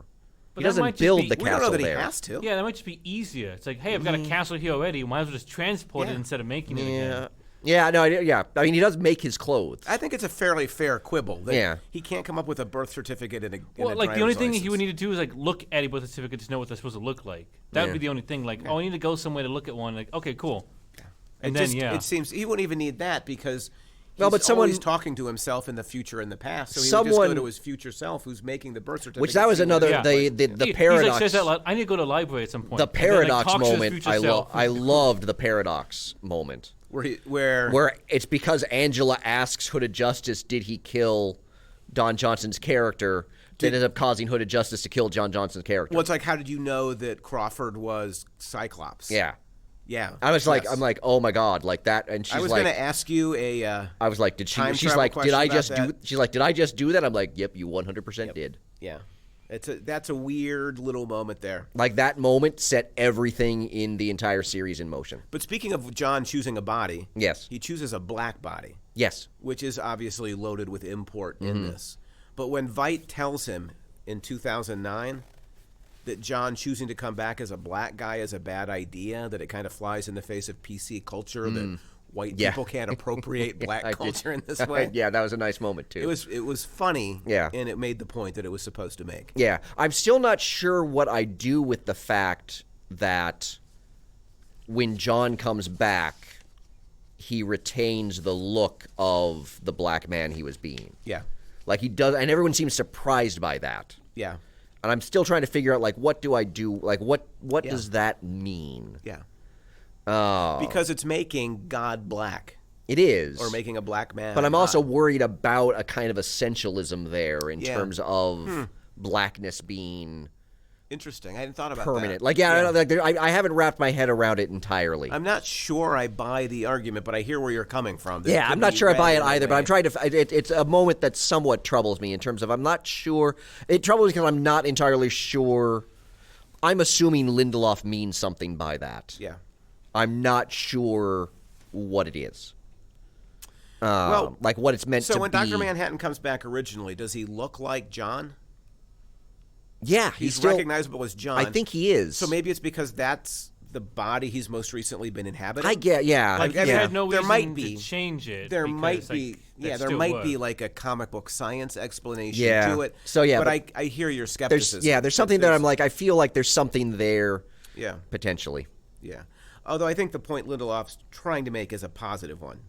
He doesn't build the castle there. We don't know that he has to. Yeah, that might just be easier. It's like, hey, I've got a castle here already. Might as well just transport it instead of making it again. Yeah, no, yeah. I mean, he does make his clothes. I think it's a fairly fair quibble. That he can't come up with a birth certificate in a the only thing he would need to do is like look at a birth certificate to know what they're supposed to look like. That would be the only thing. Like, I need to go somewhere to look at one. Like, okay, cool. And then it seems he wouldn't even need that because he's always talking to himself in the future and the past. So he would just go to his future self, who's making the birth certificate. Which that was another the paradox. He's like, says that loud. I need to go to the library at some point. The paradox moment. I loved the paradox moment. Where it's because Angela asks Hooded Justice, did he kill Don Johnson's character, that ended up causing Hooded Justice to kill John Johnson's character. Well, it's like, how did you know that Crawford was Cyclops? Yeah. Yeah. I was like, I'm like, oh my God, like that. And she's like, I was going to ask you I was like, she's like, did I just do, she's like, did I just do that? I'm like, yep, you 100% did. Yeah. That's a weird little moment there. Like that moment set everything in the entire series in motion. But speaking of John choosing a body, yes, he chooses a black body. Yes, which is obviously loaded with import in this. But when Veidt tells him in 2009 that John choosing to come back as a black guy is a bad idea, that it kind of flies in the face of PC culture, that white people can't appropriate black culture in this way. Yeah, that was a nice moment too. It was funny, and it made the point that it was supposed to make. Yeah, I'm still not sure what I do with the fact that when John comes back, he retains the look of the black man he was being. Yeah, like he does, and everyone seems surprised by that. Yeah, and I'm still trying to figure out like what do I do? Like what does that mean? Yeah. Because it's making God black. It is. Or making a black man. But I'm also worried about a kind of essentialism there in terms of blackness being interesting. I hadn't thought about permanent. that. Like, I haven't wrapped my head around it entirely. I'm not sure I buy the argument, but I hear where you're coming from. Yeah, I'm not sure I buy it either, but I'm trying to it's a moment that somewhat troubles me in terms of I'm not sure. It troubles me because I'm not entirely sure. I'm assuming Lindelof means something by that. Yeah. I'm not sure what it is. Well, like what it's meant to be. So when Dr. Manhattan comes back originally, does he look like John? Yeah, he's still recognizable as John. I think he is. So maybe it's because that's the body he's most recently been inhabiting. I get, yeah. Like, had no reason to change it. There might be like a comic book science explanation to it. So yeah, but I hear your skepticism. There's something that I'm like, I feel like there's something there. Yeah, potentially. Yeah. Although I think the point Lindelof's trying to make is a positive one.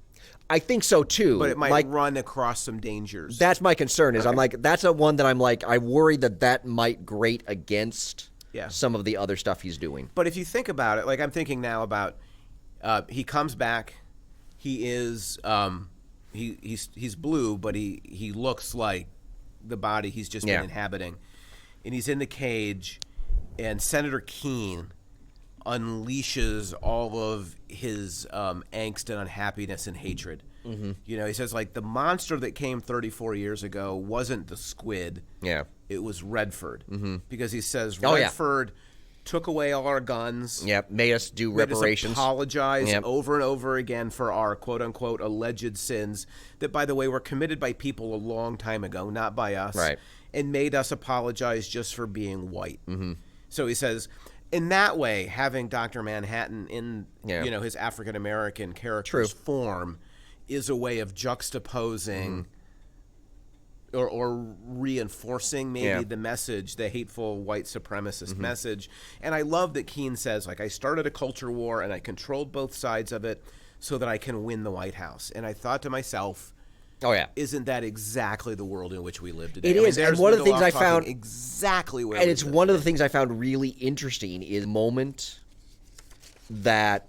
I think so too. But it might run across some dangers. That's my concern. Is I'm like, that's a one that I'm like, I worry that might grate against some of the other stuff he's doing. But if you think about it, like I'm thinking now about, he comes back, he is he's blue, but he looks like the body he's just been inhabiting, and he's in the cage, and Senator Keene unleashes all of his angst and unhappiness and hatred. Mm-hmm. You know, he says, like, the monster that came 34 years ago wasn't the squid. Yeah. It was Redford. Mm-hmm. Because he says Redford took away all our guns. Yep, made us do reparations. Apologize over and over again for our quote-unquote alleged sins that, by the way, were committed by people a long time ago, not by us. Right. And made us apologize just for being white. Mm-hmm. So he says, in that way, having Dr. Manhattan in his African American character's form is a way of juxtaposing or reinforcing maybe the message, the hateful white supremacist message. And I love that Keene says, like, I started a culture war and I controlled both sides of it so that I can win the White House. And I thought to myself, isn't that exactly the world in which we live today? It is, and one of the things I found exactly where, and it's one of the things I found really interesting is the moment that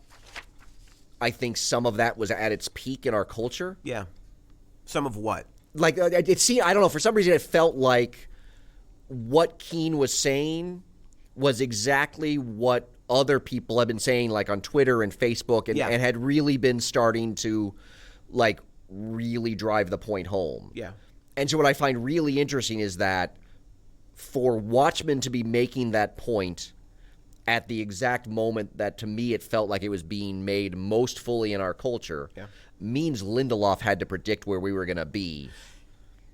I think some of that was at its peak in our culture. Yeah. Some of what? Like, I don't know, for some reason it felt like what Keene was saying was exactly what other people have been saying, like on Twitter and Facebook, and had really been starting to, like, really drive the point home. Yeah. And so what I find really interesting is that for Watchmen to be making that point at the exact moment that, to me, it felt like it was being made most fully in our culture, means Lindelof had to predict where we were going to be.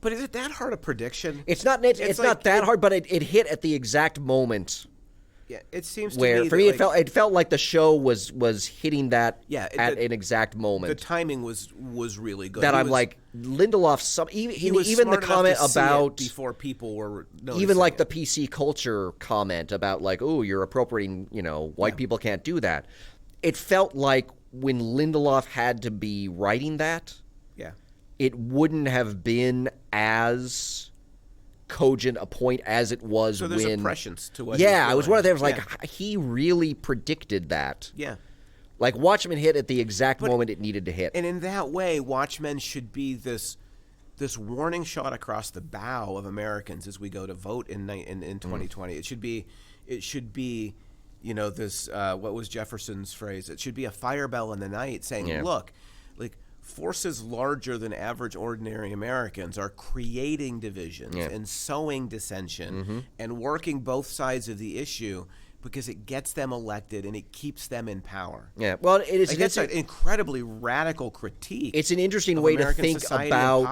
But is it that hard a prediction? It's not. It's like, not that hard, but it hit at the exact moment. Yeah, it seems to where me for me it felt like the show was hitting that at an exact moment. The timing was really good. That I'm like Lindelof. Even the comment about before people were noticing even like the PC culture comment about like, oh, you're appropriating. White people can't do that. It felt like when Lindelof had to be writing that, it wouldn't have been as cogent a point as it was. So there's when a prescience to what. Yeah, it was one of them. Like he really predicted that. Yeah, like Watchmen hit at the exact moment it needed to hit. And in that way, Watchmen should be this warning shot across the bow of Americans as we go to vote in 2020. It should be, this. What was Jefferson's phrase? It should be a fire bell in the night saying, "Look, like." Forces larger than average ordinary Americans are creating divisions and sowing dissension and working both sides of the issue because it gets them elected and it keeps them in power. Yeah, well, it is. That's an incredibly radical critique. It's an interesting way to think about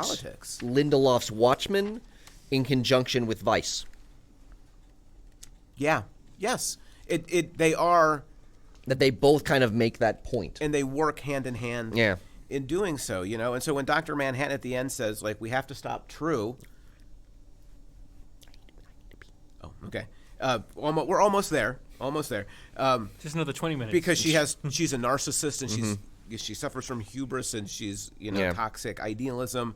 Lindelof's Watchmen in conjunction with Vice. Yeah. Yes. They are. That they both kind of make that point. And they work hand in hand. Yeah. In doing so, and so when Dr. Manhattan at the end says, like, we have to stop True. Oh, okay. We're almost there. Just another 20 minutes. Because she's a narcissist and she suffers from hubris and she's toxic idealism.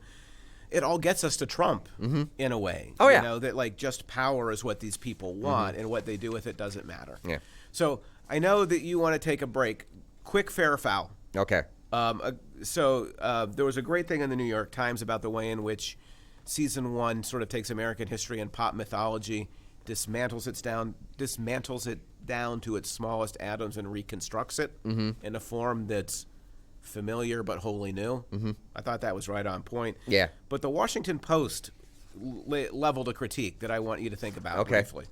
It all gets us to Trump in a way. Oh yeah. That like just power is what these people want and what they do with it doesn't matter. Yeah. So I know that you want to take a break. Quick fair or foul. Okay. So there was a great thing in the New York Times about the way in which season 1 sort of takes American history and pop mythology, dismantles it down to its smallest atoms and reconstructs it in a form that's familiar but wholly new. I thought that was right on point. Yeah. But the Washington Post leveled a critique that I want you to think about briefly.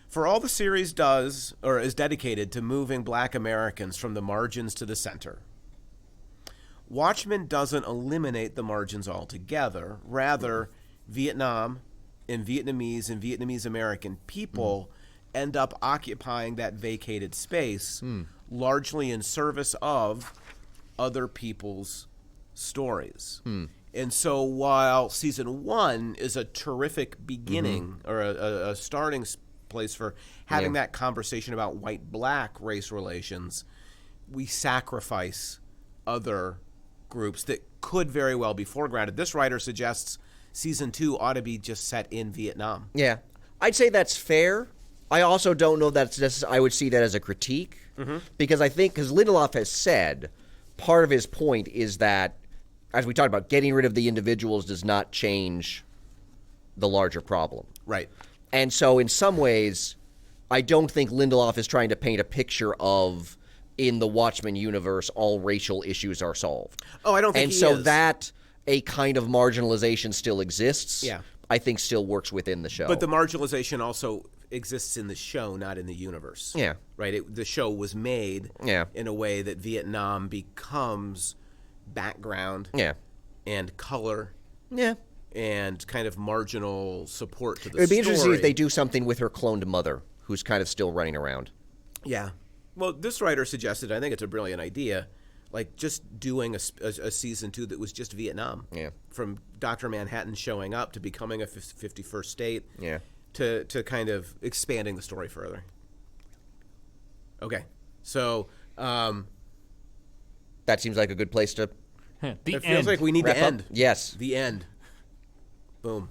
For all the series does or is dedicated to moving black Americans from the margins to the center, Watchmen doesn't eliminate the margins altogether. Rather, Vietnam and Vietnamese American people end up occupying that vacated space largely in service of other people's stories. And so while season 1 is a terrific beginning or a starting place for having that conversation about white-black race relations, we sacrifice other groups that could very well be foregrounded. This writer suggests season 2 ought to be just set in Vietnam. Yeah. I'd say that's fair. I also don't know that I would see that as a critique because Lindelof has said part of his point is that, as we talked about, getting rid of the individuals does not change the larger problem. Right. And so in some ways, I don't think Lindelof is trying to paint a picture of, in the Watchmen universe, all racial issues are solved. Oh, I don't think he is. And so that a kind of marginalization still exists, I think still works within the show. But the marginalization also exists in the show, not in the universe. Yeah. Right? The show was made in a way that Vietnam becomes background and color and kind of marginal support to the story. It would be interesting if they do something with her cloned mother, who's kind of still running around. Yeah. Well, this writer suggested, I think it's a brilliant idea, like just doing a season 2 that was just Vietnam. Yeah. From Dr. Manhattan showing up to becoming a 51st state. Yeah. To kind of expanding the story further. Okay. So that seems like a good place to it feels like we need to end. Yes. The end. Boom.